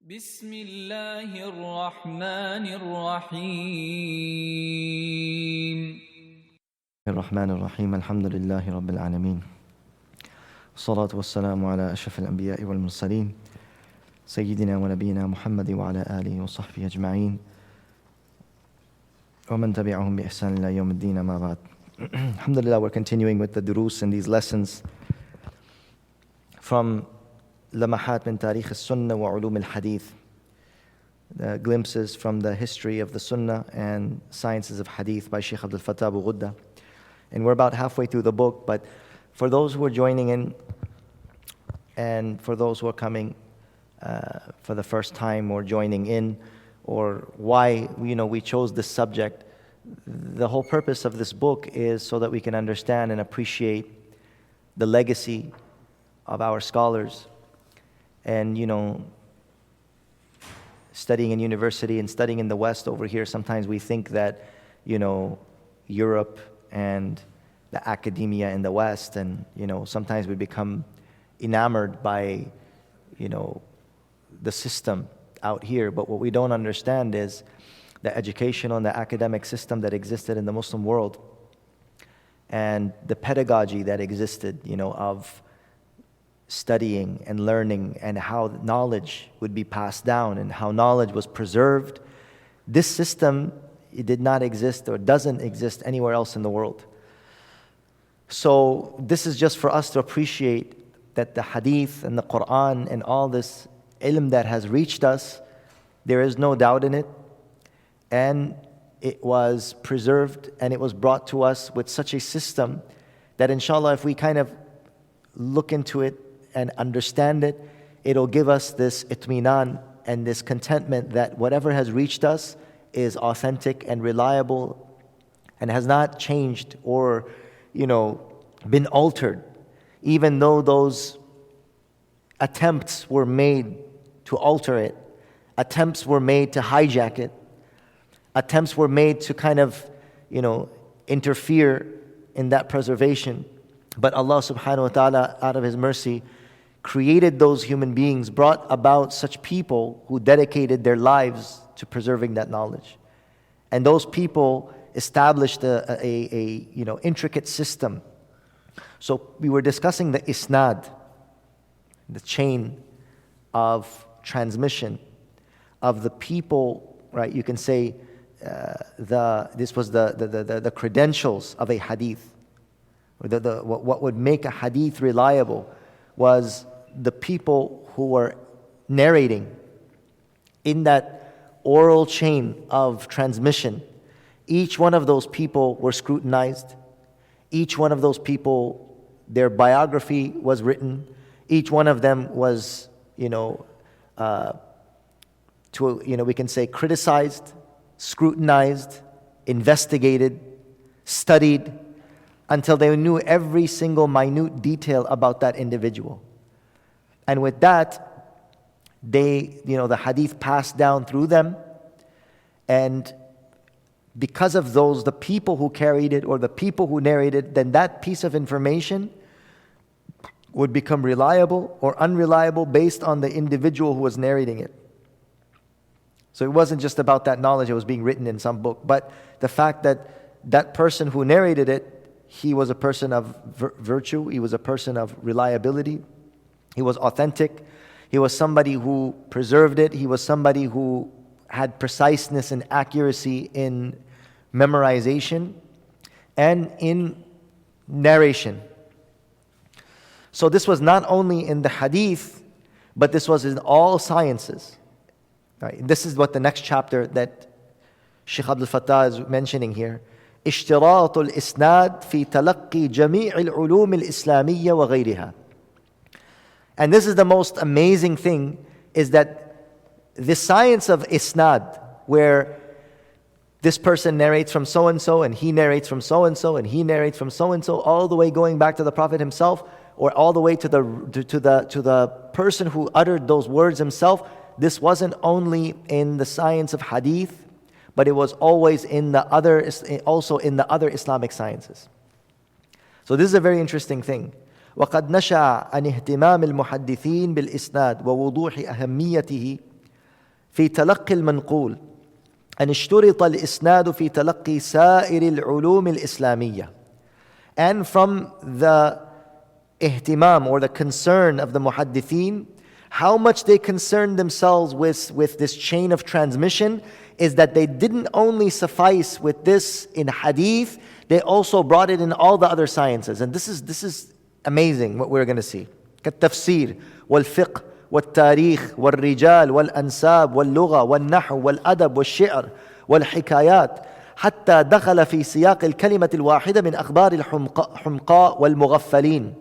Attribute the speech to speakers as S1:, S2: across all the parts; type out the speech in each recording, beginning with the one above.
S1: بسم الله الرحمن الرحيم
S2: الرحمن الرحيم الحمد لله رب العالمين والصلاة والسلام على أشرف الأنبياء والمرسلين سيدنا ونبينا محمد وعلى آله وصحبه أجمعين ومن تبعهم بإحسان إلى يوم الدين ما بعد. Alhamdulillah, we're continuing with the durus and these lessons from Lamahat min Tarikh al-Sunnah wa Ulum al-Hadith, the glimpses from the history of the Sunnah and sciences of Hadith by Shaykh Abdul Fattah Abu Ghudda. And we're about halfway through the book, but for those who are joining in and for those who are coming for the first time or joining in, or why we chose this subject, the whole purpose of this book is so that we can understand and appreciate the legacy of our scholars. And studying in university and studying in the West over here, sometimes we think that Europe and the academia in the West, and sometimes we become enamored by the system out here. But what we don't understand is the educational and the academic system that existed in the Muslim world, and the pedagogy that existed of studying and learning, and how knowledge would be passed down and how knowledge was preserved. This system, it did not exist or doesn't exist anywhere else in the world. So this is just for us to appreciate that the Hadith and the Quran and all this ilm that has reached us, there is no doubt in it, and it was preserved and it was brought to us with such a system that inshallah, if we kind of look into it and understand it, it'll give us this itminan and this contentment that whatever has reached us is authentic and reliable and has not changed or been altered, even though those attempts were made to alter it, attempts were made to hijack it, attempts were made to kind of interfere in that preservation. But Allah subhanahu wa ta'ala, out of His mercy, created those human beings, brought about such people who dedicated their lives to preserving that knowledge. And those people established a intricate system. So we were discussing the isnad, the chain of transmission of the people, right? You can say this was the credentials of a hadith. What would make a hadith reliable was the people who were narrating in that oral chain of transmission. Each one of those people were scrutinized. Each one of those people, their biography was written. Each one of them was, we can say criticized, scrutinized, investigated, studied, until they knew every single minute detail about that individual. And with that, they, the hadith passed down through them. And because of those, the people who carried it or the people who narrated, then that piece of information would become reliable or unreliable based on the individual who was narrating it. So it wasn't just about that knowledge that was being written in some book, but the fact that that person who narrated it, he was a person of virtue, he was a person of reliability, he was authentic, he was somebody who preserved it, he was somebody who had preciseness and accuracy in memorization and in narration. So this was not only in the hadith, but this was in all sciences. Right? This is what the next chapter that Shaykh Abdul Fattah is mentioning here. اشتراط الإسناد في تلقي جميع العلوم الإسلامية وغيرها. And this is the most amazing thing, is that the science of isnad, where this person narrates from so-and-so, and he narrates from so-and-so, and he narrates from so-and-so, all the way going back to the Prophet himself, or all the way to the person who uttered those words himself. This wasn't only in the science of hadith, but it was always also in the other Islamic sciences. So this is a very interesting thing. وقد نشأ عن اهتمام المحدثين بالإسناد ووضوح أهميته في تلقي المنقول أن اشترط الإسناد في تلقي سائر العلوم الإسلامية. And from the ihtimam or the concern of the muhaddithin, how much they concerned themselves with this chain of transmission, is that they didn't only suffice with this in hadith, they also brought it in all the other sciences. And this is amazing what we're going to see. كالتفسير والفقه والتاريخ والرجال والأنساب واللغة والنحو والأدب والشعر والحكايات حتى دخل في سياق الكلمة الواحدة من أخبار الحمقاء والمغفلين.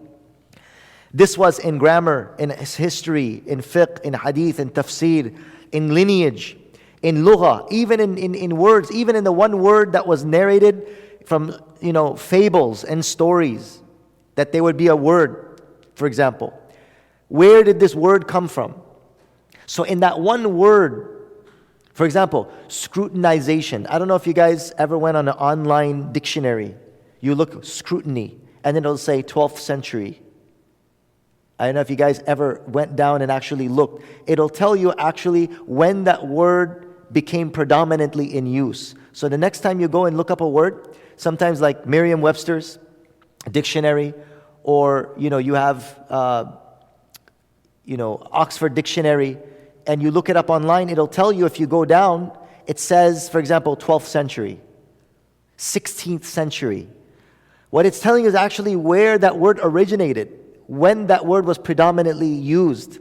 S2: This was in grammar, in history, in fiqh, in hadith, in tafsir, in lineage, in lugha, even in words, even in the one word that was narrated from, fables and stories, that there would be a word, for example. Where did this word come from? So in that one word, for example, scrutinization. I don't know if you guys ever went on an online dictionary. You look scrutiny, and then it'll say 12th century. I don't know if you guys ever went down and actually looked. It'll tell you actually when that word became predominantly in use. So the next time you go and look up a word, sometimes like Merriam-Webster's dictionary, or you have Oxford Dictionary, and you look it up online, it'll tell you if you go down, it says, for example, 12th century, 16th century. What it's telling you is actually where that word originated, when that word was predominantly used.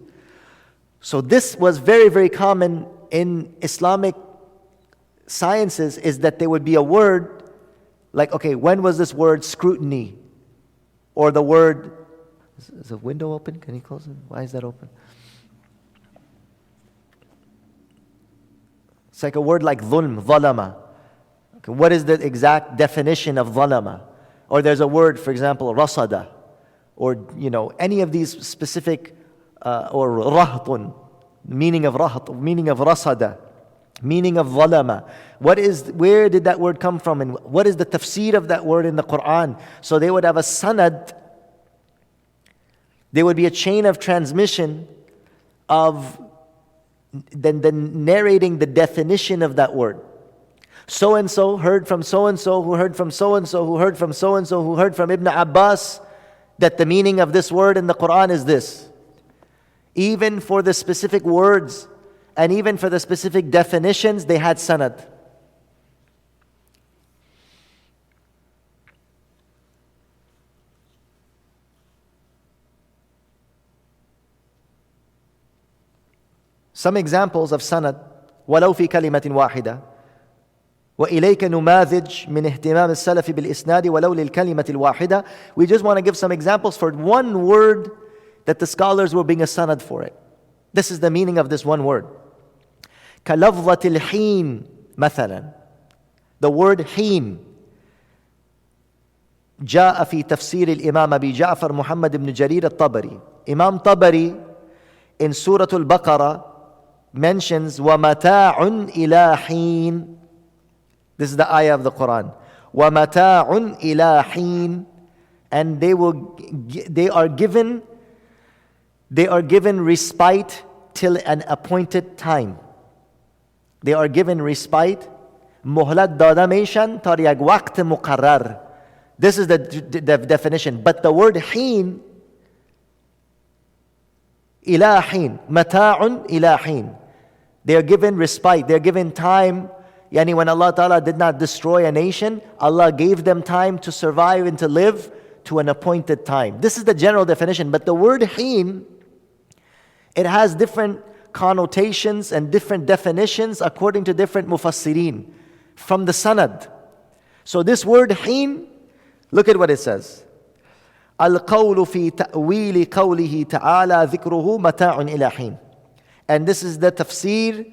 S2: So this was very, very common in Islamic sciences, is that there would be a word like, okay, when was this word scrutiny? Or the word, is the window open? Can you close it? Why is that open? It's like a word like dhulm, dhalama. Okay, what is the exact definition of dhalama? Or there's a word, for example, rasada, or any of these specific, or rahtun, meaning of raht, meaning of rasada, meaning of dhalama. Where did that word come from, and what is the tafsir of that word in the Quran? So they would have a sanad. There would be a chain of transmission of then narrating the definition of that word. So-and-so heard from so-and-so, who heard from so-and-so, who heard from so-and-so, who heard from Ibn Abbas, that the meaning of this word in the Quran is this. Even for the specific words, and even for the specific definitions, they had sanad. Some examples of sanad. ولو في كلمة واحدة وإليك نماذج من اهتمام السلف بالإسناد ولو للكلمة الواحدة. We just want to give some examples for one word that the scholars were being a sanad for it. This is the meaning of this one word. كلفظة الحين مثلا. The word حين جاء في تفسير الإمام أبي جعفر محمد بن جرير الطبري. Imam Tabari in Surah Al-Baqarah mentions وَمَتَاعٌ إِلَى حِينٍ. This is the ayah of the Quran. وَمَتَاعٌ إِلَى حِينٍ. And they are given respite till an appointed time. They are given respite. مهلت داده میشن تا یک وقت مقرر. This is the definition. But the word حين, إلى حين, متاع إلى حين. They are given respite. They are given time. Yani when Allah Ta'ala did not destroy a nation, Allah gave them time to survive and to live to an appointed time. This is the general definition. But the word حين, it has different connotations and different definitions according to different mufassirin from the sanad. So this word حين, look at what it says. القول في تأويل قوله تعالى ذكره متاع إلى حين. And this is the tafsir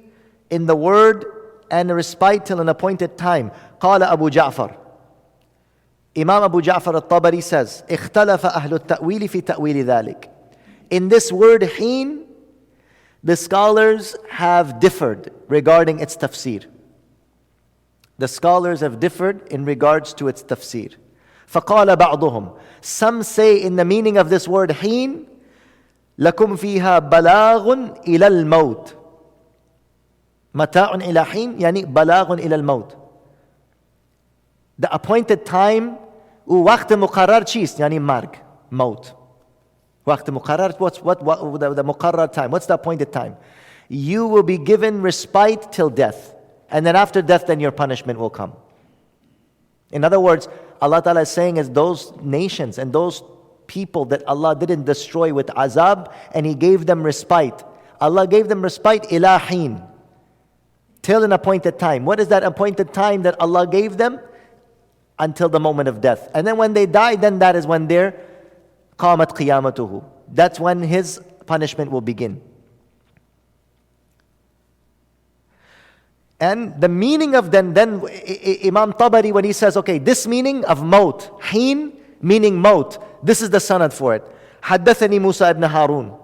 S2: in the word and respite till an appointed time. قال أبو جعفر. Imam Abu Ja'far al-Tabari says, اختلف أهل التأويل في تأويل ذلك. In this word حين, the scholars have differed regarding its tafsir. The scholars have differed in regards to its tafsir. فقال بعضهم. Some say in the meaning of this word حين, لكم فيها بلاغ إلى الموت. Mata'un ila hin, yani balaghun ila al-maut. The appointed time, وقت مقرر چیست؟ yani marg, maut. وقت مقرر, what the مقرر time, what's the appointed time? You will be given respite till death. And then after death, then your punishment will come. In other words, Allah Ta'ala is saying is those nations and those people that Allah didn't destroy with azab, and He gave them respite. Allah gave them respite ilahin, till an appointed time. What is that appointed time that Allah gave them? Until the moment of death. And then when they die, then that is when their qamat qiyamatuhu. That's when His punishment will begin. And the meaning of then Imam Tabari, when he says, okay, this meaning of maut, heen, meaning maut, this is the sanad for it. حدثني موسى ibn Harun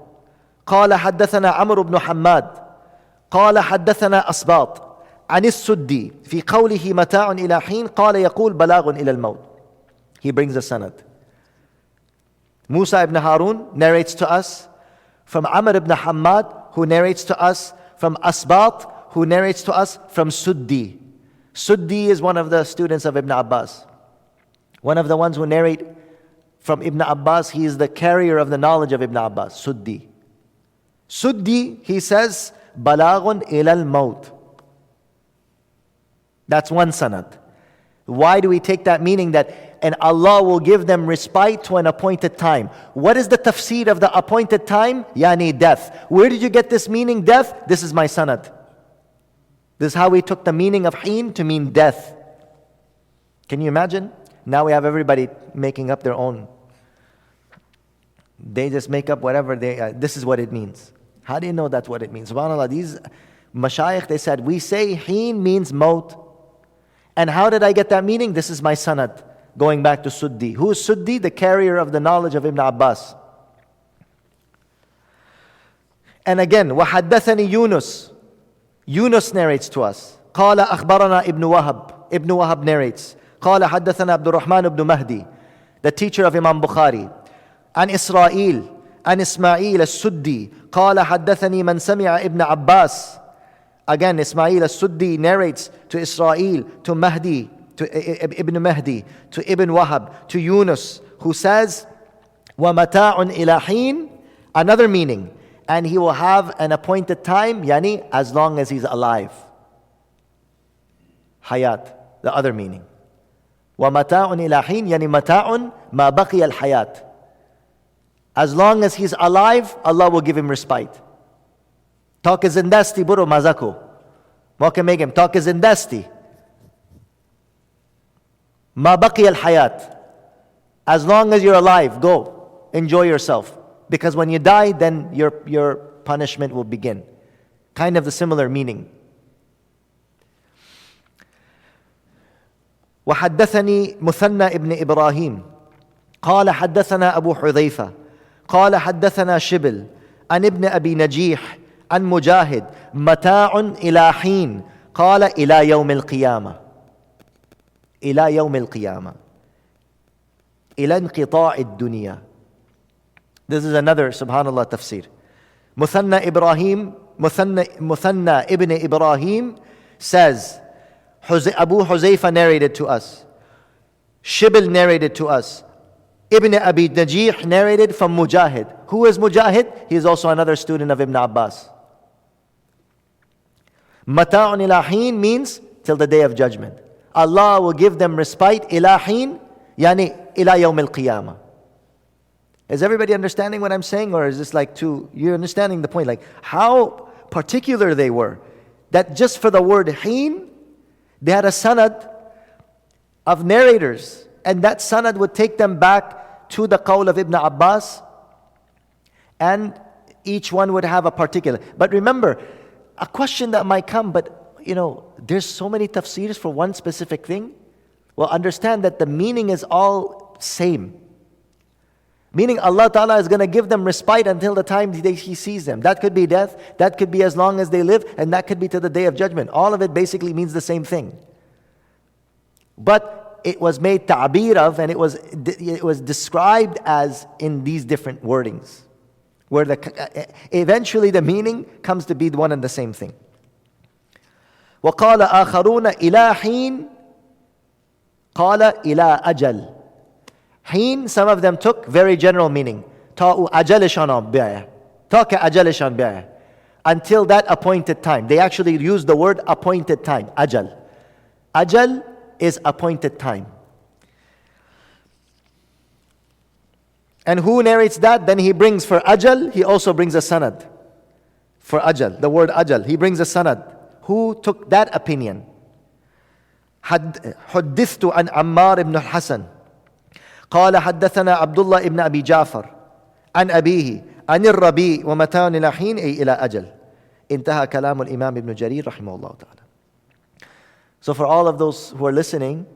S2: قال حدثنا عمرو بن حماد قال حدثنا أسباط عن السدي في قوله متاع إلى حين قال يقول بلاغ إلى الموت. He brings the sanad. Musa ibn Harun narrates to us from Amr ibn Hammad, who narrates to us from Asbat, who narrates to us from Suddi. Suddi is one of the students of Ibn Abbas. One of the ones who narrate from Ibn Abbas. He is the carrier of the knowledge of Ibn Abbas, Suddi. Suddi, he says, Balaghun ilal maut. That's one sanad. Why do we take that meaning that, and Allah will give them respite to an appointed time? What is the tafsir of the appointed time? Yani death. Where did you get this meaning, death? This is my sanad. This is how we took the meaning of heen to mean death. Can you imagine? Now we have everybody making up their own. They just make up whatever this is what it means. How do you know that's what it means? SubhanAllah, these mashayikh, they said, we say heen means maut. And how did I get that meaning? This is my sanad, going back to Suddi. Who is Suddi? The carrier of the knowledge of Ibn Abbas. And again, وَحَدَّثَنِي Yunus. Yunus narrates to us. قال أخبرنا ابن وهب. Ibn Wahab narrates. قال حدثنا عبد الرحمن بن مهدي, the teacher of Imam Bukhari. عن إسرائيل عن إسماعيل السدي قال حدثني من سمع ابن عباس. Again, Ismail al-Suddi narrates to Israel, to Mahdi, to Ibn Mahdi, to Ibn Wahab, to Yunus, who says, وَمَتَاعٌ إِلَى حِينٍ, another meaning, and he will have an appointed time, yani as long as he's alive. Hayat, the other meaning. وَمَتَاعٌ إِلَى حِينٍ, yani مَتَاعٌ مَا بَقِيَ الْحَيَاةِ. As long as he's alive, Allah will give him respite. Toke zindasti buru mazako. Moke megem, toke zindasti. Ma baqi al hayat. As long as you're alive, go. Enjoy yourself. Because when you die, then your punishment will begin. Kind of the similar meaning. وحدثني مثنى ابن إبراهيم قال حدثنا أبو حذيفة قال حدثنا شبل عن ابن أبي نجيح عن مجاهد متاع إلى حين قال إلى يوم القيامة إلى يوم القيامة إلى انقطاع الدنيا. This is another subhanallah tafsir. Muthanna ibn Ibrahim says, Abu Huzaifa narrated to us, Shibl narrated to us, Ibn Abi Najih narrated from Mujahid. Who is Mujahid? He is also another student of Ibn Abbas. Mata'un ilahin means till the day of judgment. Allah will give them respite, ilahin, yani ila yawm al-qiyamah. Is everybody understanding what I'm saying, or is this like you're understanding the point, like how particular they were, that just for the word heen, they had a sanad of narrators, and that sanad would take them back to the qawl of Ibn Abbas, and each one would have a particular. But remember, a question that might come, but there's so many tafsirs for one specific thing. Well, understand that the meaning is all same. Meaning Allah Ta'ala is going to give them respite until the time He sees them. That could be death, that could be as long as they live, and that could be to the day of judgment. All of it basically means the same thing. But it was made ta'bir of, and it was described as in these different wordings, where eventually the meaning comes to be one and the same thing. وَقَالَ آخَرُونَ إِلَى حِينٍ قَالَ إِلَى أَجَلٍ. Heen, some of them took very general meaning. Ta ajalishana bi'ah. Ta ka ajalishan bi'ah. Until that appointed time. They actually use the word appointed time. Ajal. Ajal is appointed time. And who narrates that? Then he brings for ajal, he also brings a sanad. For ajal, the word ajal, he brings a sanad. Who took that opinion? حدثت عن عمار بن الحسن قال حدثنا عبد الله بن أبي جعفر عن أبيه عن الربيع ومتان إلى حين أي إلى أجل. انتهى كلام الإمام ابن جرير رحمه الله تعالى. So for all of those who are listening,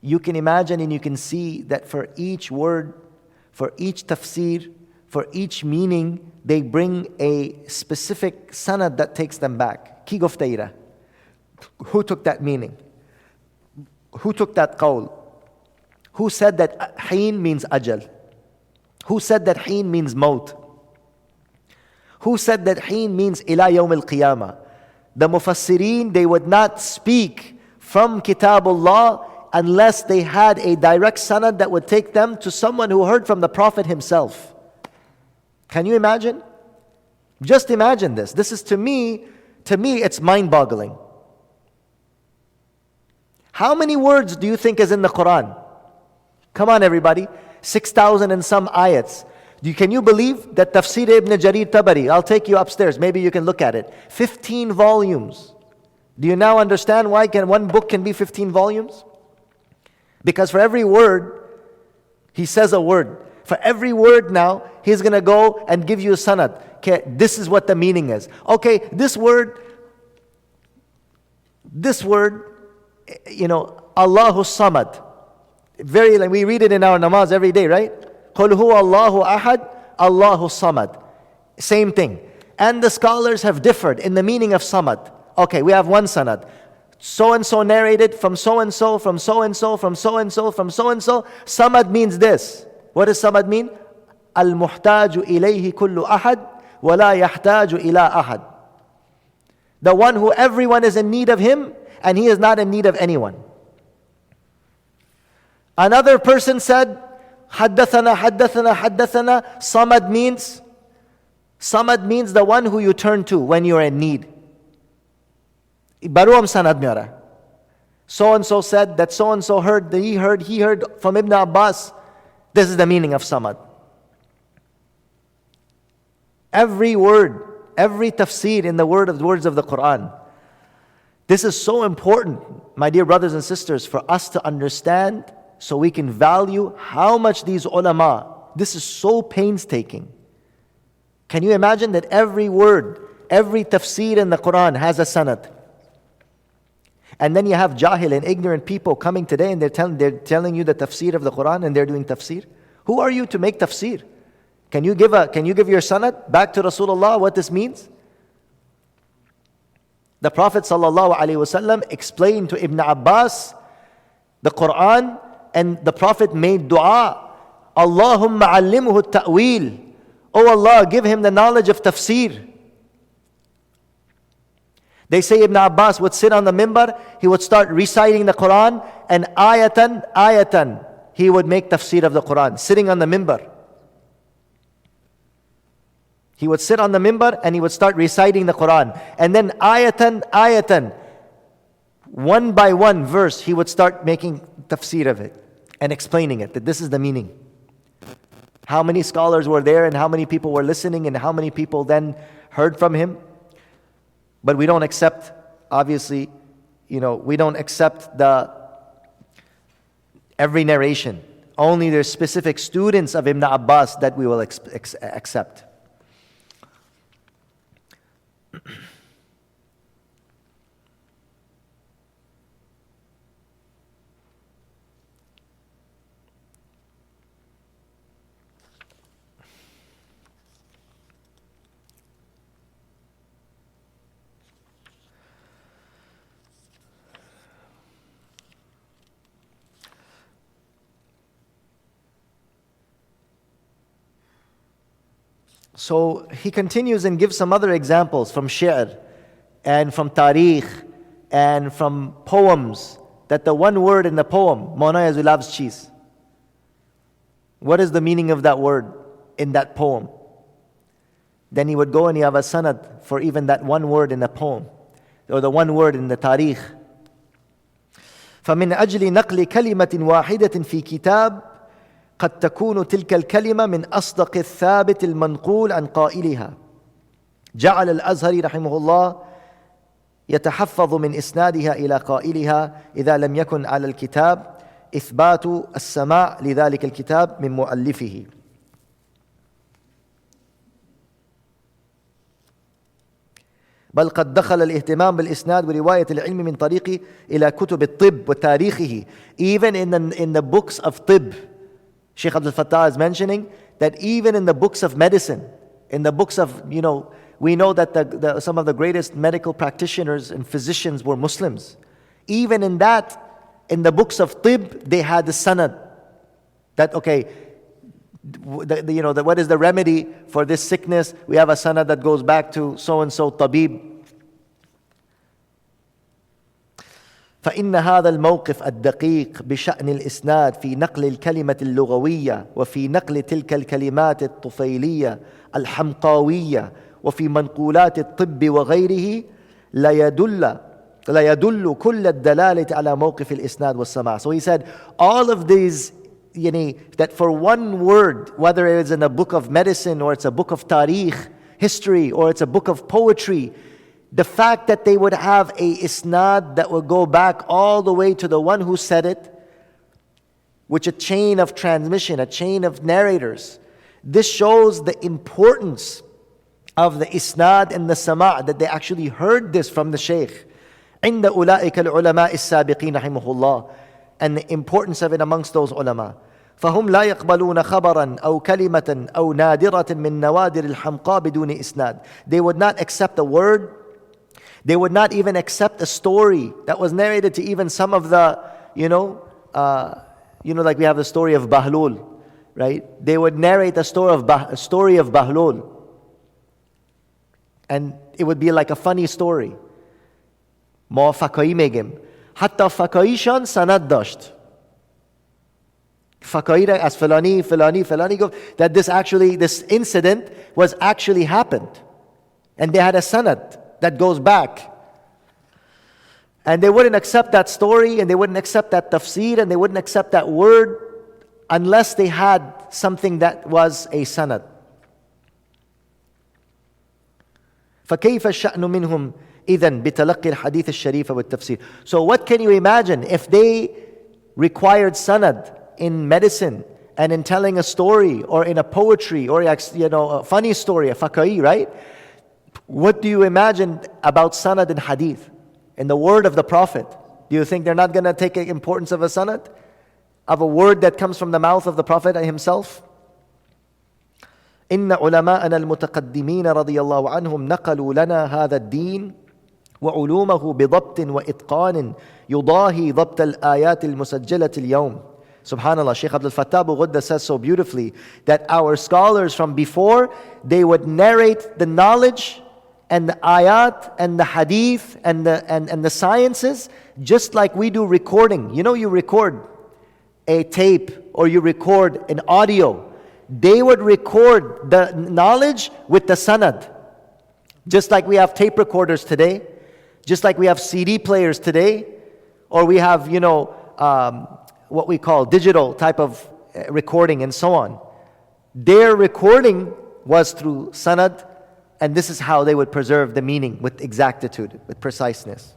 S2: you can imagine and you can see that for each word, for each tafsir, for each meaning, they bring a specific sanad that takes them back. Ki gofteira. Who took that meaning? Who took that qawl? Who said that heen means ajal? Who said that heen means maut? Who said that heen means ila yawm al-qiyamah? The mufassirin, they would not speak from Kitabullah unless they had a direct sanad that would take them to someone who heard from the Prophet himself. Can you imagine? Just imagine this. This is to me it's mind-boggling. How many words do you think is in the Quran? Come on everybody. 6,000 and some ayats. Can you believe that Tafsir ibn Jarir Tabari, I'll take you upstairs, maybe you can look at it. 15 volumes. Do you now understand why one book can be 15 volumes? Because for every word, he says a word. For every word now, he's going to go and give you a sanad. Okay, this is what the meaning is. Okay, this word, Allahu Samad. We read it in our namaz every day, right? قُلْ هُوَ اللَّهُ أَحَدٌ Allahu Samad. Same thing. And the scholars have differed in the meaning of Samad. Okay, we have one sanad. So-and-so narrated from so-and-so, from so-and-so, from so-and-so, from so-and-so. Samad means this. What does Samad mean? Al-muhtaju ilayhi kullu ahad wa la yahtaju ila ahad. The one who everyone is in need of him and he is not in need of anyone. Another person said, Haddathana, Haddathana, Haddathana. Samad means the one who you turn to when you're in need. Baruam sanad mera. So and so said that so and so heard, that he heard from Ibn Abbas. This is the meaning of Samad. Every word, every tafsir in the words of the Quran. This is so important, my dear brothers and sisters, for us to understand so we can value how much these ulama, this is so painstaking. Can you imagine that every word, every tafsir in the Quran has a sanad? And then you have jahil and ignorant people coming today and they're telling you the tafsir of the Quran and they're doing tafsir. Who are you to make tafsir? Can you give your sanad back to Rasulullah what this means? The Prophet ﷺ explained to Ibn Abbas the Quran, and the Prophet made dua. Allahumma allimhu ta'wil. Oh Allah, give him the knowledge of tafsir. They say Ibn Abbas would sit on the mimbar, he would start reciting the Quran, and ayatan, he would make tafsir of the Quran, sitting on the mimbar. He would sit on the mimbar and he would start reciting the Quran. And then ayatan, one by one verse, he would start making tafsir of it and explaining it, that this is the meaning. How many scholars were there and how many people were listening and how many people then heard from him? But we don't accept, obviously, we don't accept every narration. Only there's specific students of Ibn Abbas that we will accept. So he continues and gives some other examples from shi'r and from tarikh and from poems, that the one word in the poem, Mauna Yazoo loves cheese. What is the meaning of that word in that poem? Then he would go and he have a sanad for even that one word in the poem, or the one word in the tarikh. فمن أجل نقل كلمة واحدة في كتاب قد تكون تلك الكلمة من أصدق الثابت المنقول عن قائلها. جعل الأزهري رحمه الله يتحفظ من إسنادها إلى قائلها إذا لم يكن على الكتاب إثبات السماع لذلك الكتاب من مؤلفه. بل قد دخل الاهتمام بالإسناد ورواية العلم من طريقه إلى كتب الطب وتاريخه. Even in the books of طب, Shaykh Abdul Fattah is mentioning that even in the books of medicine, in the books of, we know that some of the greatest medical practitioners and physicians were Muslims. Even in that, in the books of طب, they had the sanad. That, okay, what is the remedy for this sickness? We have a sanad that goes back to so-and-so tabib. فإن هذا الموقف الدقيق بشأن الإسناد في نقل الكلمة اللغوية وفي نقل تلك الكلمات الطفيلية الحمقاوية وفي منقولات الطب وغيره لا يدل كل الدلالة على موقف الإسناد والسماع. So he said, all of these, that for one word, whether it is in a book of medicine or it's a book of tarikh, history, or it's a book of poetry, the fact that they would have a isnad that would go back all the way to the one who said it, which a chain of transmission, a chain of narrators. This shows the importance of the isnad and the sama', that they actually heard this from the shaykh. عند أولئك العلماء السابقين رحمه الله, and the importance of it amongst those ulama. فهم لا يقبلون خبرا أو كلمة أو نادرة من نوادر الحمقى بدون إسناد. They would not accept a word. They would not even accept a story that was narrated to even some of the, like we have the story of Bahlul, right? They would narrate a story of Bahlul, and it would be like a funny story. ما فکایی میگیم حتی فکاییشان سند داشت. فکایی را از فلانی گفت that this incident was actually happened, and they had a sanad that goes back. And they wouldn't accept that story, and they wouldn't accept that tafsir, and they wouldn't accept that word unless they had something that was a sanad. فكيف الشأن منهم إذن بتلقي الحديث الشريف والتفسير. So what can you imagine if they required sanad in medicine and in telling a story or in a poetry or a funny story, a fakai, right? What do you imagine about sanad in hadith, in the word of the Prophet? Do you think they're not going to take the importance of a sanad, of a word that comes from the mouth of the Prophet himself? إن علماءنا المتقدمين رضي الله عنهم نقلوا لنا هذا الدين وعلومه بضبط وإتقان يضاهي ضبط الآيات المسجلة اليوم. Subhanallah, Shaykh Abdul Fattah Ghudda says so beautifully that our scholars from before, they would narrate the knowledge and the ayat and the hadith and the sciences just like we do recording. You record a tape or you record an audio. They would record the knowledge with the sanad. Just like we have tape recorders today, just like we have CD players today, or we have, what we call digital type of recording and so on. Their recording was through sanad, and this is how they would preserve the meaning with exactitude, with preciseness.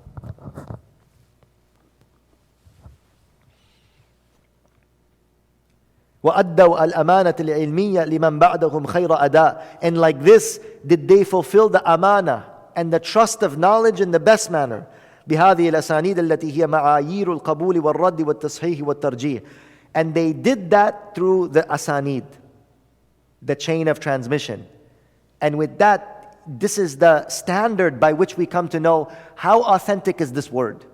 S2: وَأَدَّوْا الْأَمَانَةِ الْعِلْمِيَّةِ لِمَنْ بَعْدَهُمْ خَيْرَ أَدَاءٍ. And like this, did they fulfill the amana and the trust of knowledge in the best manner. بهذه الأسانيد التي هي معايير القبول والرد والتصحيح والترجيح. And they did that through the asanid, the chain of transmission. And with that, this is the standard by which we come to know how authentic is this word,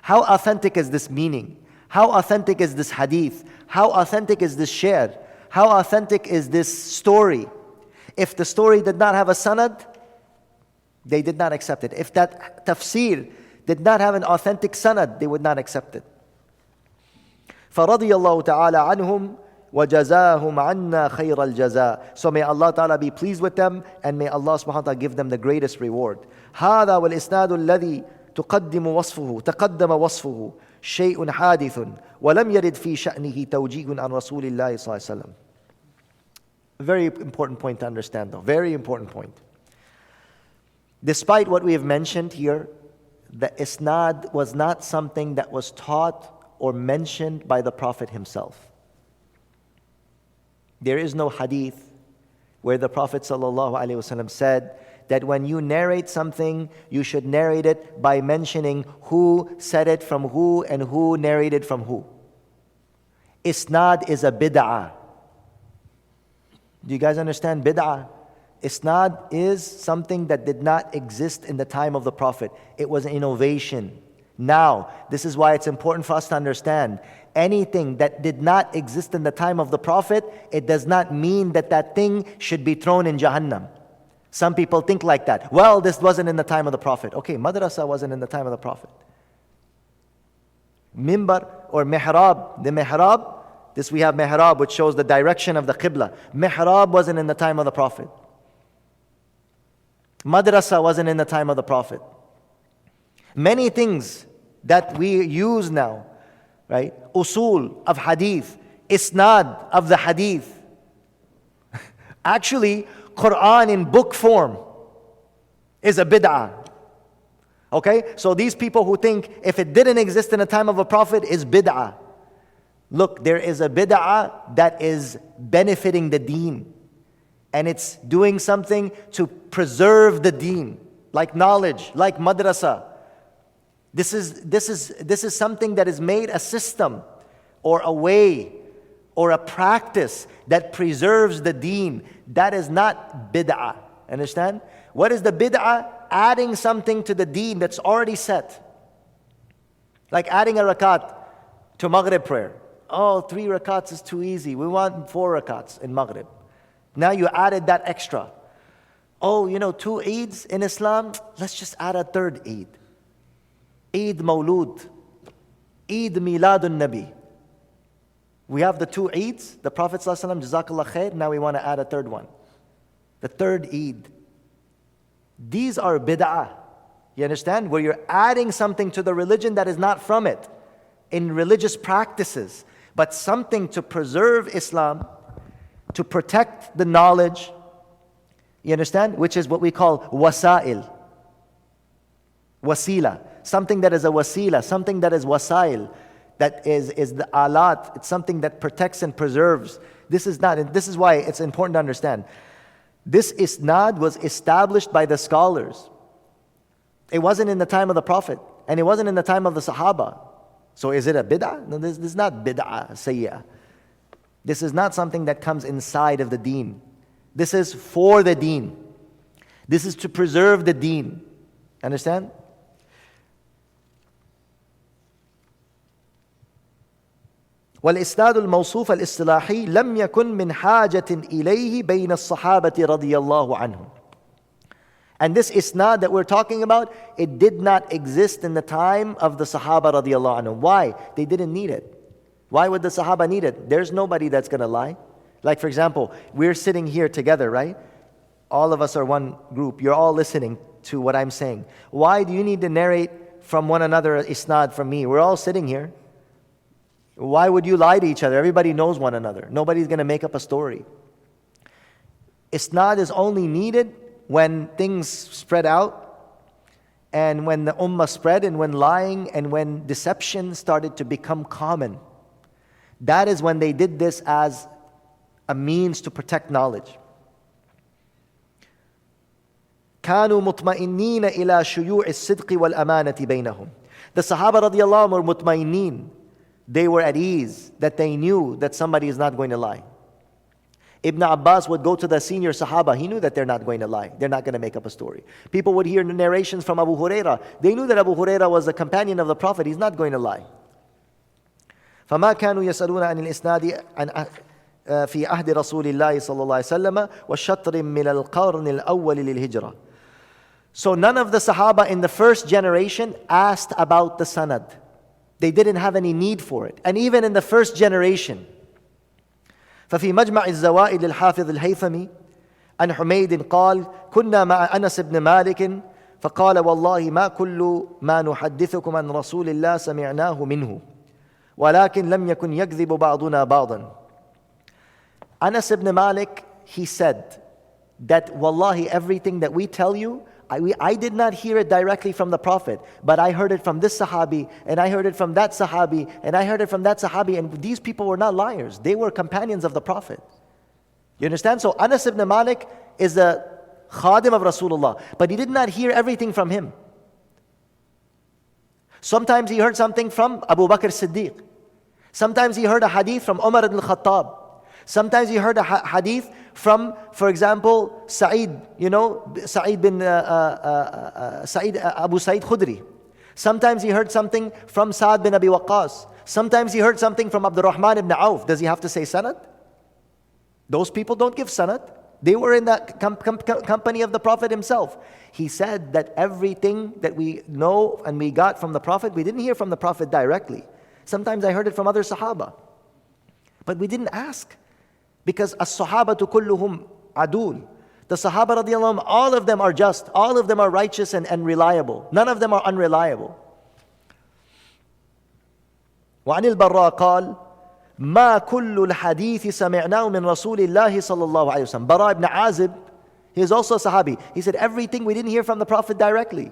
S2: how authentic is this meaning, how authentic is this hadith, how authentic is this share, how authentic is this story. If the story did not have a sanad, they did not accept it. If that tafsir did not have an authentic sanad, they would not accept it. فَرَضِيَ اللَّهُ تَعَالَى عَنْهُمْ وَجَزَاهُمْ عَنَّا خَيْرَ الْجَزَاءِ. So may Allah Ta'ala be pleased with them, and may Allah subhanahu wa ta'ala give them the greatest reward. هذا والإسناد الذي تقدم وصفه شيء حادث ولم يرد في شأنه توجيه عن رسول الله صلى الله عليه وسلم. Very important point to understand though, very important point. Despite what we have mentioned here, the isnad was not something that was taught or mentioned by the Prophet himself. There is no hadith where the Prophet ﷺ said that when you narrate something, you should narrate it by mentioning who said it from who and who narrated from who. Isnad is a bid'ah. Do you guys understand bid'ah? Isnad is something that did not exist in the time of the Prophet. It was an innovation. Now, this is why it's important for us to understand. Anything that did not exist in the time of the Prophet, it does not mean that that thing should be thrown in Jahannam. Some people think like that. Well, this wasn't in the time of the Prophet. Okay, madrasa wasn't in the time of the Prophet. Mimbar or mihrab, the mihrab, this we have mihrab which shows the direction of the qibla. Mihrab wasn't in the time of the Prophet. Madrasa wasn't in the time of the Prophet. Many things that we use now, right? Usul of hadith, isnad of the hadith. Actually, Quran in book form is a bid'ah. Okay? So these people who think if it didn't exist in the time of a prophet is bid'ah. Look, there is a bid'ah that is benefiting the deen. And it's doing something to preserve the deen, like knowledge, like madrasa. This is something that is made a system or a way or a practice that preserves the deen. That is not bid'ah. Understand? What is the bid'ah? Adding something to the deen that's already set. Like adding a rakat to Maghrib prayer. Oh, 3 rakats is too easy. We want 4 rakats in Maghrib. Now you added that extra. Oh, 2 Eids in Islam? Let's just add a 3rd Eid. Eid Mawlud. Eid Miladun Nabi. We have the 2 Eids, the Prophet ﷺ, Jazakallah khair, now we want to add a 3rd one. The 3rd Eid. These are bid'ah. You understand? Where you're adding something to the religion that is not from it, in religious practices, but something to preserve Islam, to protect the knowledge, you understand? Which is what we call wasa'il. Wasila. Something that is a wasila, something that is wasail, that is the alat. It's something that protects and preserves. This is why it's important to understand. This isnad was established by the scholars. It wasn't in the time of the Prophet, and it wasn't in the time of the Sahaba. So is it a bid'ah? No, this is not bid'ah, sayyah. This is not something that comes inside of the deen. This is for the deen. This is to preserve the deen. Understand? والإسناد الموصوف الاصطلاحي لم يكن من حاجة إليه بين الصحابة رضي الله عنهم. And this isnad that we're talking about, it did not exist in the time of the Sahaba radiallahu anhum. Why? They didn't need it. Why would the Sahaba need it? There's nobody that's going to lie. Like for example, we're sitting here together, right? All of us are one group. You're all listening to what I'm saying. Why do you need to narrate from one another isnad from me? We're all sitting here. Why would you lie to each other? Everybody knows one another. Nobody's going to make up a story. Isnad is only needed when things spread out, and when the ummah spread, and when lying and when deception started to become common. That is when they did this as a means to protect knowledge. كانوا مطمئنين إلى شيوع الصدق والأمانة بينهم. The Sahaba radiallahu anhum were mutmaineen. They were at ease that they knew that somebody is not going to lie. Ibn Abbas would go to the senior Sahaba. He knew that they're not going to lie. They're not going to make up a story. People would hear narrations from Abu Huraira. They knew that Abu Huraira was a companion of the Prophet. He's not going to lie. فما كانوا يسألون عن الإسناد عن في عهد رسول الله صلى الله عليه وسلم والشطر من القرن الأول للهجرة. So none of the Sahaba in the first generation asked about the sanad. They didn't have any need for it. And even in the first generation, ففي مجمع الزوائد للحافظ الهيثمي عن حميد قال كنا مع أنس بن مالك فقال والله ما كل ما نحدثكم عن رسول الله سمعناه منه ولكن لم يكن يكذب بعضنا بعضا. Anas ibn Malik, he said that wallahi everything that we tell you, I did not hear it directly from the Prophet, but I heard it from this Sahabi, and I heard it from that Sahabi, and I heard it from that Sahabi, and these people were not liars. They were companions of the Prophet. You understand? So Anas ibn Malik is a khadim of Rasulullah, but he did not hear everything from him. Sometimes he heard something from Abu Bakr Siddiq. Sometimes he heard a hadith from Umar ibn al-Khattab. Sometimes he heard a hadith from, for example, Sa'id, Sa'id bin Abu Sa'id Khudri. Sometimes he heard something from Sa'ad bin Abi Waqqas. Sometimes he heard something from Abdurrahman ibn Auf. Does he have to say sanad? Those people don't give sanad. They were in the company of the Prophet himself. He said that everything that we know and we got from the Prophet, we didn't hear from the Prophet directly. Sometimes I heard it from other Sahaba. But we didn't ask. Because as-sahabatu kulluhum adul. The Sahaba radiallahu anhum, all of them are just. All of them are righteous and reliable. None of them are unreliable. وعن البراء قال ما كل الحديث سمعناه من رسول الله صلى الله عليه وسلم. Bara ibn Azib, he is also a Sahabi. He said everything we didn't hear from the Prophet directly.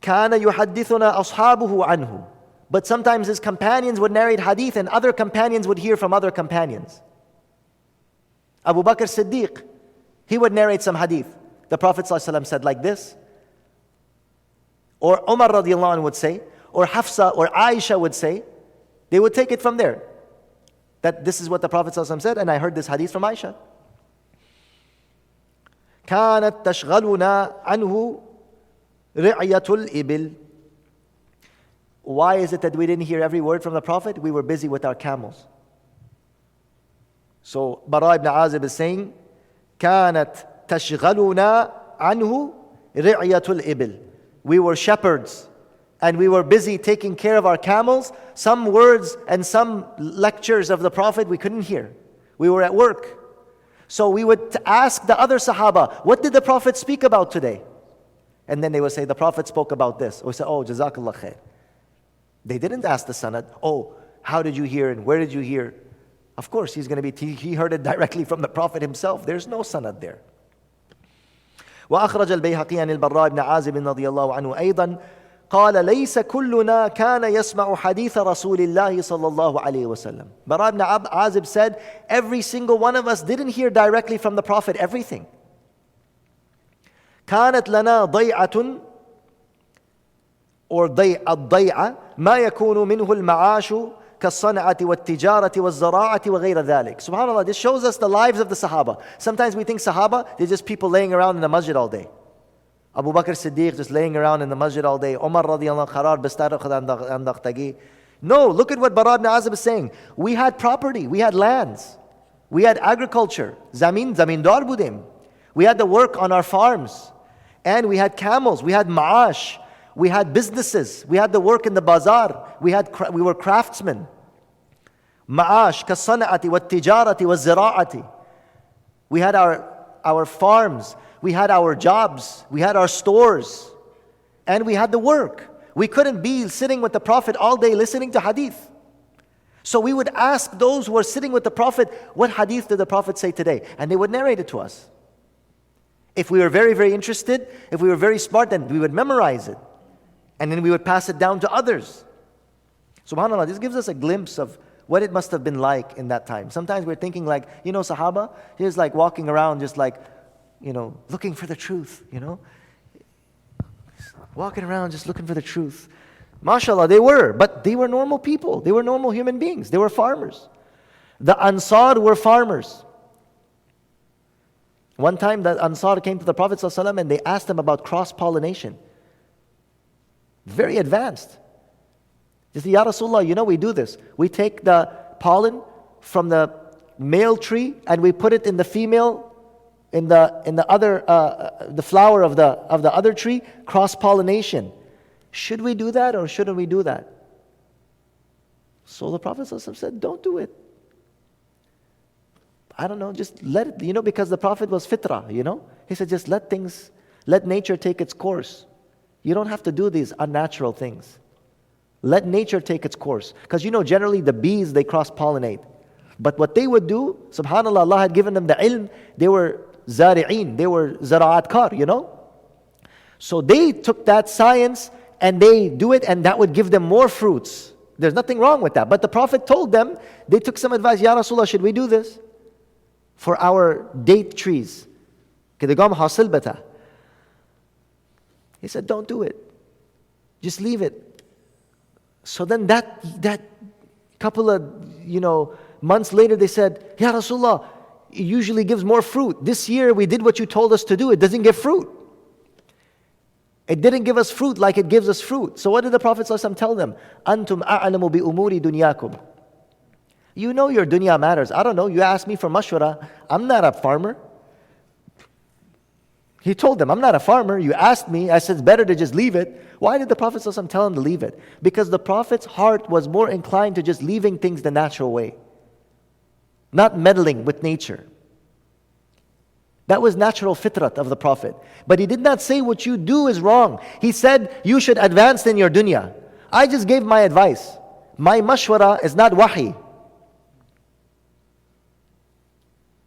S2: كان يحدثنا أصحابه عنه. But sometimes his companions would narrate hadith and other companions would hear from other companions. Abu Bakr Siddiq, he would narrate some hadith. The Prophet ﷺ said like this. Or Umar radiallahu anhu would say, or Hafsa or Aisha would say, they would take it from there. That this is what the Prophet ﷺ said, and I heard this hadith from Aisha. كانت تشغلنا عنه رعية الإبل. Why is it that we didn't hear every word from the Prophet? We were busy with our camels. So Bara ibn Azib is saying, كانت تشغلنا عنه رعية الإبل. We were shepherds and we were busy taking care of our camels. Some words and some lectures of the Prophet we couldn't hear. We were at work. So we would ask the other Sahaba, what did the Prophet speak about today? And then they would say, the Prophet spoke about this. Or we say, oh, Jazakallah khair. They didn't ask the sanad, oh, how did you hear and where did you hear? Of course, he's going to be, he heard it directly from the Prophet himself. There's no sanad there. وأخرج البيهقي عن البراء بن عازب رضي الله عنه أيضا قال ليس كلنا كان يسمع حديث رسول الله صلى الله عليه وسلم. Bara ibn Azib said, every single one of us didn't hear directly from the Prophet everything. كانت لنا ضيعة or الضيعة ما يكون منه المعاش كالصنعة والتجارة والزراعة وغير ذلك. SubhanAllah, this shows us the lives of the Sahaba. Sometimes we think Sahaba, they're just people laying around in the masjid all day. Abu Bakr Siddiq just laying around in the masjid all day. Umar radiallahu qarar bistar andaqtagi. No, look at what Bara ibn Azib is saying. We had property, we had lands, we had agriculture. Zamindar budim. We had the work on our farms. And we had camels, we had ma'ash. We had businesses. We had the work in the bazaar. We were craftsmen. Ma'ash kasana'ati wa tijarati wa zira'ati. We had our farms. We had our jobs. We had our stores. And we had the work. We couldn't be sitting with the Prophet all day listening to hadith. So we would ask those who were sitting with the Prophet, what hadith did the Prophet say today? And they would narrate it to us. If we were very, very interested, if we were very smart, then we would memorize it. And then we would pass it down to others. SubhanAllah, this gives us a glimpse of what it must have been like in that time. Sometimes we're thinking like, Sahaba, he's like walking around just like, looking for the truth, Walking around just looking for the truth. MashaAllah, they were, but they were normal people. They were normal human beings. They were farmers. The Ansar were farmers. One time the Ansar came to the Prophet ﷺ and they asked him about cross-pollination. Very advanced. They said, Ya Rasulullah, we do this. We take the pollen from the male tree and we put it in the female in the other the flower of the other tree, cross-pollination. Should we do that or shouldn't we do that? So the Prophet ﷺ said, don't do it. I don't know, just let it, because the Prophet was fitrah, He said, just let nature take its course. You don't have to do these unnatural things. Let nature take its course. Because generally the bees, they cross-pollinate. But what they would do, subhanAllah, Allah had given them the ilm, they were zari'een, they were zara'at kar, So they took that science and they do it, and that would give them more fruits. There's nothing wrong with that. But the Prophet told them, they took some advice, Ya Rasulullah, should we do this for our date trees? He said, don't do it. Just leave it. So then that couple of, months later they said, Ya Rasulullah, it usually gives more fruit. This year we did what you told us to do. It doesn't give fruit. It didn't give us fruit like it gives us fruit. So what did the Prophet ﷺ tell them? Antum a'lamu bi umuri dunyakum. You know your dunya matters. I don't know. You asked me for mashwara. I'm not a farmer. He told them, I'm not a farmer. You asked me. I said, it's better to just leave it. Why did the Prophet ﷺ tell him to leave it? Because the Prophet's heart was more inclined to just leaving things the natural way. Not meddling with nature. That was natural fitrat of the Prophet. But he did not say what you do is wrong. He said you should advance in your dunya. I just gave my advice. My mashwara is not wahi.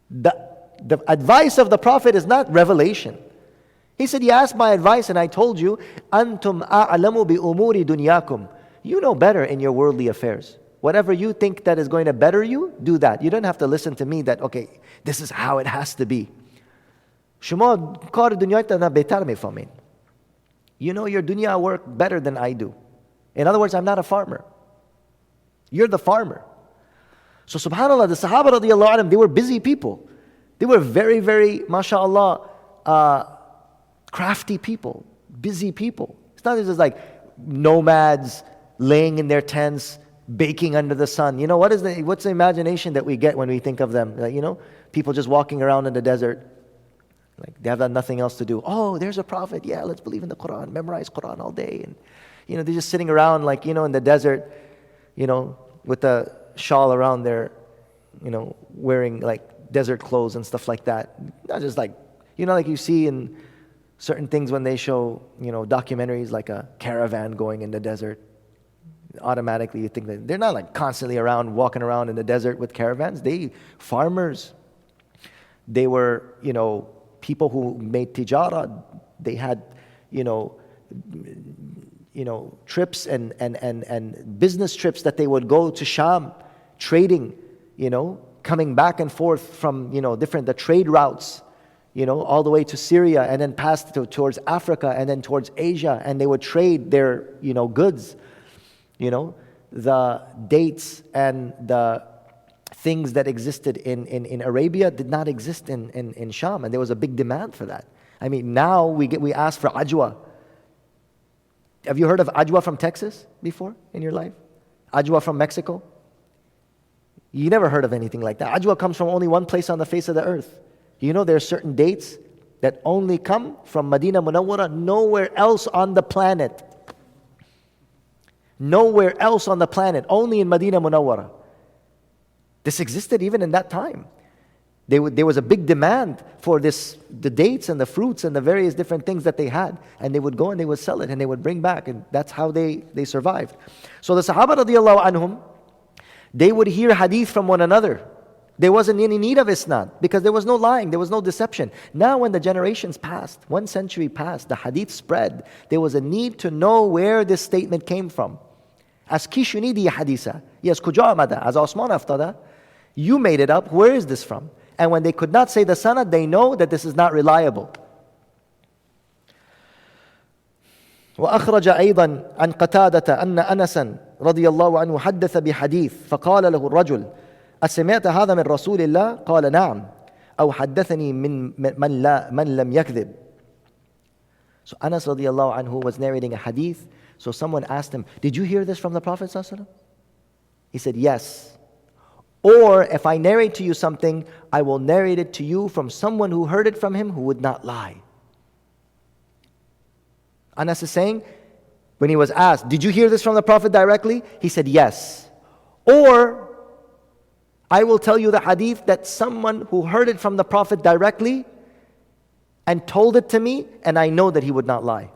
S2: The advice of the Prophet is not revelation. He said, you asked my advice and I told you, Antum a'lamu bi umuri dunyakum. You know better in your worldly affairs. Whatever you think that is going to better you, do that. You don't have to listen to me that, okay, this is how it has to be. شما کار دنیایت نه بهتر میفهمین. You know your dunya work better than I do. In other words, I'm not a farmer. You're the farmer. So subhanAllah, the Sahaba radiallahu anhum, they were busy people. They were very, very, mashallah, crafty people, busy people. It's not just like nomads laying in their tents, baking under the sun. What's the imagination that we get when we think of them? Like, people just walking around in the desert. Like they have nothing else to do. Oh, there's a prophet. Yeah, let's believe in the Quran, memorize Quran all day. And, they're just sitting around like, in the desert, with a shawl around their, wearing like desert clothes and stuff like that. Not just like, like you see in certain things when they show, documentaries like a caravan going in the desert. Automatically you think that they're not like constantly walking around in the desert with caravans. Farmers. They were, people who made tijara. They had, trips and business trips that they would go to Sham, trading, coming back and forth from, the trade routes, all the way to Syria and then past towards Africa and then towards Asia, and they would trade their, goods. The dates and the things that existed in Arabia did not exist in Sham, and there was a big demand for that. I mean, now we ask for ajwa. Have you heard of ajwa from Texas before in your life? Ajwa from Mexico? You never heard of anything like that. Ajwa comes from only one place on the face of the earth. There are certain dates that only come from Medina Munawwara, nowhere else on the planet. Nowhere else on the planet, only in Medina Munawwara. This existed even in that time. There was a big demand for the dates and the fruits and the various different things that they had. And they would go and they would sell it and they would bring back. And that's how they survived. So the Sahaba radiallahu anhum, they would hear hadith from one another. There wasn't any need of isnad because there was no lying, there was no deception. Now when the generations passed, 1 century passed, the hadith spread, there was a need to know where this statement came from. As ki shunidi haditha, yes, kuja amada, as Osman aftada, you made it up, where is this from? And when they could not say the sanad, they know that this is not reliable. وأخرج أيضا عن قتادة أن أنسا رضي الله عنه حدث بحديث فقال له الرجل أسمعت هذا من رسول الله قال نعم أو حدثني من لم يكذب. So Anas radiallahu anhu was narrating a hadith. So someone asked him, did you hear this from the Prophet sallallahu alaihi wasallam? He said, yes. Or if I narrate to you something, I will narrate it to you from someone who heard it from him who would not lie. Anas is saying, when he was asked, did you hear this from the Prophet directly? He said, yes. Or, I will tell you the hadith that someone who heard it from the Prophet directly and told it to me, and I know that he would not lie.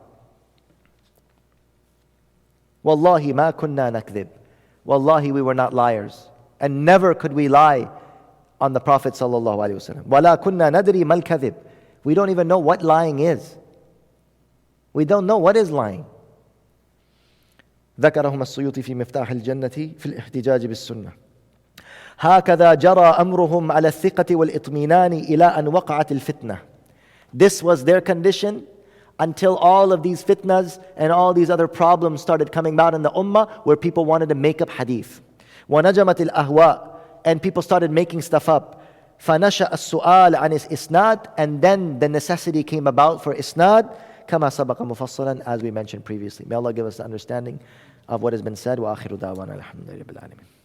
S2: Wallahi ma kunna nakdhib. Wallahi, we were not liars. And never could we lie on the Prophet sallallahu alaihi wasallam. Wala kunna nadri mal kadhib. We don't even know what lying is. We don't know what is lying. ذكرهما السيوطي في مفتاح الجنة في الاحتجاج بالسنة. هكذا جرى أمرهم على الثقة والإطمئنان إلى أن وقعت الفتنة. This was their condition until all of these fitnas and all these other problems started coming about in the ummah where people wanted to make up hadith. وَنَجَمَتِ الْأَهْوَاء, and people started making stuff up. فَنَشَأَ السُّؤَالَ عَنِ الْإِسْنَادِ, and then the necessity came about for isnad, كَمَا سَبَقَ مُفَصَّلًا, as we mentioned previously. May Allah give us the understanding of what has been said. وَآخِرُ دَعْوَانَا الْحَمْدُ لِلَّهِ رَبِّ الْعَالَمِينَ.